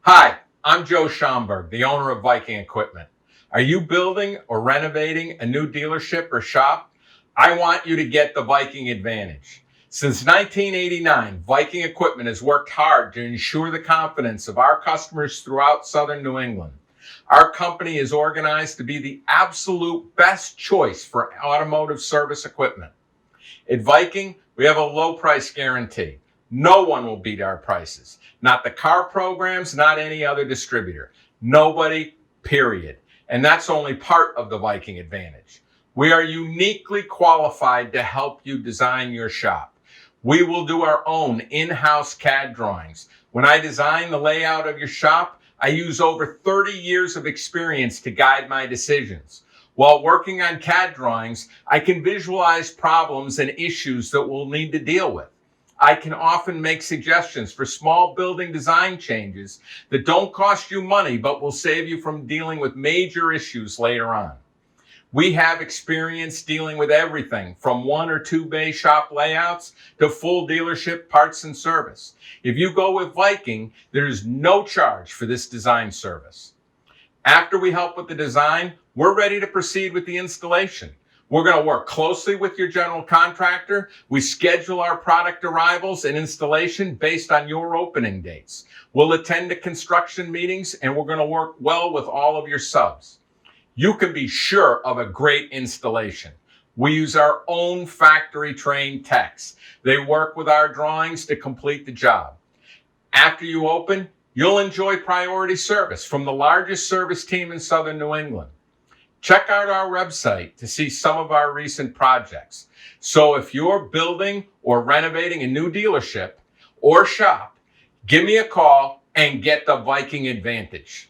Hi, I'm Joe Schomburg, the owner of Viking Equipment. Are you building or renovating a new dealership or shop? I want you to get the Viking Advantage. Since 1989, Viking Equipment has worked hard to ensure the confidence of our customers throughout Southern New England. Our company is organized to be the absolute best choice for automotive service equipment. At Viking, we have a low price guarantee. No one will beat our prices. Not the car programs, not any other distributor. Nobody, period. And that's only part of the Viking Advantage. We are uniquely qualified to help you design your shop. We will do our own in-house CAD drawings. When I design the layout of your shop, I use over 30 years of experience to guide my decisions. While working on CAD drawings, I can visualize problems and issues that we'll need to deal with. I can often make suggestions for small building design changes that don't cost you money but will save you from dealing with major issues later on. We have experience dealing with everything from 1 or 2 bay shop layouts to full dealership parts and service. If you go with Viking, there's no charge for this design service. After we help with the design, we're ready to proceed with the installation. We're going to work closely with your general contractor. We schedule our product arrivals and installation based on your opening dates. We'll attend the construction meetings and we're going to work well with all of your subs. You can be sure of a great installation. We use our own factory trained techs. They work with our drawings to complete the job. After you open, you'll enjoy priority service from the largest service team in Southern New England. Check out our website to see some of our recent projects. So if you're building or renovating a new dealership or shop, give me a call and get the Viking Advantage.